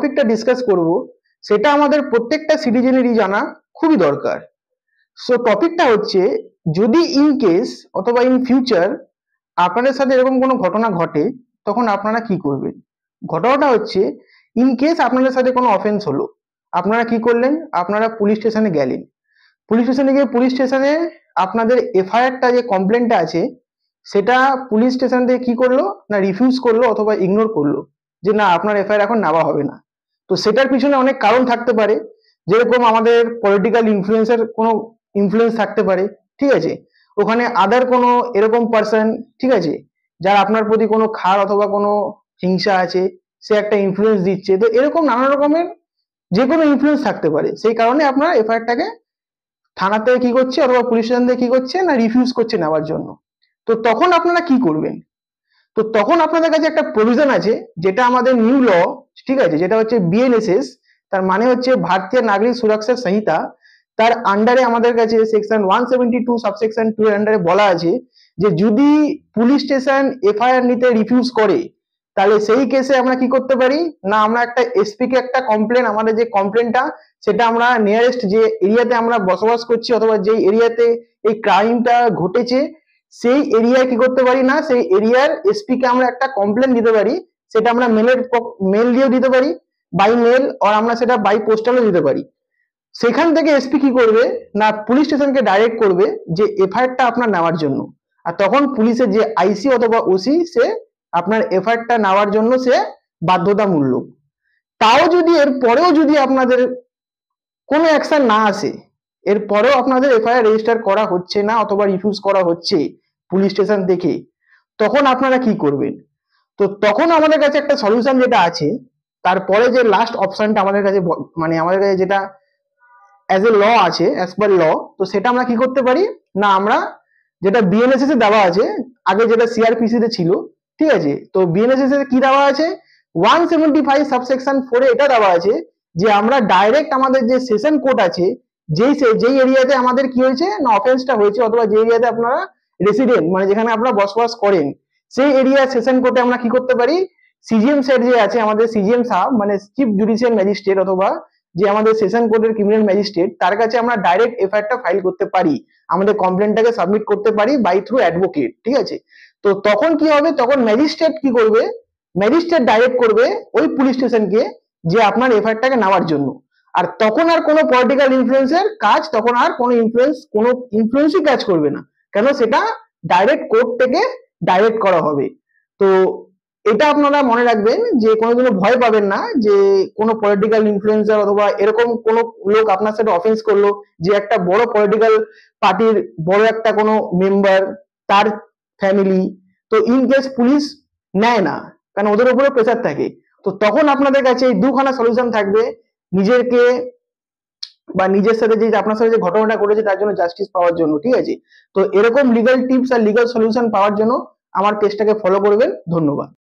টপিকটা ডিসকাস করব সেটা আমাদের প্রত্যেকটা সিটিজেনেরই জানা খুবই দরকার। সো টপিকটা হচ্ছে, যদি ইন কেস অথবা ইন ফিউচার আপনাদের সাথে এরকম কোনো ঘটনা ঘটে তখন আপনারা কি করবেন। ঘটনাটা হচ্ছে, ইন কেস আপনাদের সাথে কোনো অফেন্স হলো, আপনারা কি করলেন, আপনারা পুলিশ স্টেশনে গেলেন। পুলিশ স্টেশনে গিয়ে পুলিশ স্টেশনে আপনাদের এফআইআরটা যে কমপ্লেনটা আছে সেটা পুলিশ স্টেশন থেকে কি করলো না রিফিউজ করলো অথবা ইগনোর করলো, যে না আপনার এফআইআর এখন নেওয়া হবে না। তো সেটার পিছনে অনেক কারণ থাকতে পারে, যেরকম আমাদের পলিটিক্যাল ইনফ্লুয়েন্সের কোনো ইনফ্লুয়েন্স থাকতে পারে, ঠিক আছে, ওখানে আদার কোনো এরকম পার্সন, ঠিক আছে, যার আপনার প্রতি কোনো খার অথবা কোনো হিংসা আছে, সে একটা ইনফ্লুয়েন্স দিচ্ছে। তো এরকম নানা রকমের যে কোনো ইনফ্লুয়েন্স থাকতে পারে, সেই কারণে আপনার এফআইআরটাকে থানাতে কি করছে অথবা পুলিশ স্টেশন থেকে কি করছে না রিফিউজ করছে নেওয়ার জন্য। তো তখন আপনারা কি করবেন। তো তখন আপনাদের কাছে একটা প্রভিশন আছে, যেটা আমাদের নিউ ল, ঠিক আছে, যেটা হচ্ছে বিএনএসএস, তার মানে হচ্ছে ভারতীয় নাগরিক সুরক্ষা সংহিতা। তার আন্ডারে আমাদের কাছে সেকশন 172 সাবসেকশন 2 এর আন্ডারে বলা আছে যে যদি পুলিশ স্টেশন এফআইআর নিতে রিফিউজ করে, তাহলে সেই কেসে আমরা কি করতে পারি না, আমরা একটা এসপি কে একটা কমপ্লেন, আমাদের যে কমপ্লেনটা সেটা আমরা নিয়ারেস্ট যে এরিয়াতে আমরা বসবাস করছি অথবা যে এরিয়াতে এই ক্রাইমটা ঘটেছে সেই এরিয়ায় কি করতে পারি না, সেই এরিয়ার এসপি কে আমরা একটা কমপ্লেন দিতে পারি। সেটা আমরা মেল দিয়েও দিতে পারি, বাই মেল, আর আমরা সেটা বাই পোস্টালও দিতে পারি। সেখান থেকে এসপি কি করবে না পুলিশ স্টেশনকে ডাইরেক্ট করবে যে এফআইআরটা আপনার নেওয়ার জন্য। আর তখন পুলিশের যে আইসি অথবা ওসি সে আপনার এফআইআরটা নেওয়ার জন্য সে বাধ্যতামূলক। তাও যদি এর পরেও যদি আপনাদের কোনো অ্যাকশন না আসে, এরপরেও আপনাদের এফআইআর রেজিস্টার করা হচ্ছে না অথবা রিফিউজ করা হচ্ছে পুলিশ স্টেশন থেকে, তখন আপনারা কি করবেন। তো তখন আমাদের কাছে একটা সলিউশন যেটা আছে, তারপরে যে লাস্ট অপশনটা আমাদের কাছে মানে আমাদের কাছে যেটা অ্যাজ এ ল আছে, অ্যাজ পার ল, তো সেটা আমরা কি করতে পারি না, আমরা যেটা বিএনএসএস এ দেওয়া আছে, আগে যেটা সিআরপিসি তে ছিল, ঠিক আছে, তো বিএনএসএস এ কি দেওয়া আছে 175 সাবসেকশন 4 এ এটা দেওয়া আছে যে আমরা ডাইরেক্ট আমাদের যে সেশন কোর্ট আছে, যেই এরিয়াতে আমাদের কি হয়েছে না অফেন্সটা হয়েছে অথবা যে এরিয়াতে আপনারা রেসিডেন্ট মানে যেখানে আপনারা বসবাস করেন, সেই এরিয়া সেশন কোর্টে আমরা কি করতে পারি, সিজিএম সেট যে আছে আমাদের সিজিএম সাহেব মানে চিফ জুডিশিয়াল ম্যাজিস্ট্রেট অথবা যে আমাদের সেশন কোর্টের ক্রিমিনাল ম্যাজিস্ট্রেট, তার কাছে আমরা ডাইরেক্ট এফআইআরটা ফাইল করতে পারি, আমাদের কমপ্লেনটাকে সাবমিট করতে পারি বাই থ্রু অ্যাডভোকেট, ঠিক আছে। তো তখন কি হবে, তখন ম্যাজিস্ট্রেট কি করবে, ম্যাজিস্ট্রেট ডাইরেক্ট করবে ওই পুলিশ স্টেশনকে যে আপনার এফআইআরটাকে নেওয়ার জন্য। আর তখন আর কোনো পলিটিক্যাল ইনফ্লুয়েন্সের কাজ, তখন আর কোনো ইনফ্লুয়েন্সই কাজ করবে না, কেন সেটা ডাইরেক্ট কোর্ট থেকে ডাইরেক্ট করা হবে। তো এটা আপনারা মনে রাখবেন যে কোনোদিনও ভয় পাবেন না যে কোনো পলিটিক্যাল ইনফ্লুয়েন্সার অথবা এরকম কোনো লোক আপনার সাথে অফেন্স করলো, যে একটা বড় পলিটিক্যাল পার্টির বড় একটা কোনো মেম্বার, তার ফ্যামিলি, তো ইন কেস পুলিশ নেয় না, কারণ ওদের উপরে প্রেসার থাকে। তো তখন আপনাদের কাছে এই দুখানা সলিউশন থাকবে, নিজেকে বা নিজের সাথে যে আপনার সাথে যে ঘটনাটা ঘটেছে তার জন্য জাস্টিস পাওয়ার জন্য, ঠিক আছে। তো এরকম লিগাল টিপস আর লিগাল সলিউশন পাওয়ার জন্য আমার পেজটাকে ফলো করবেন। ধন্যবাদ।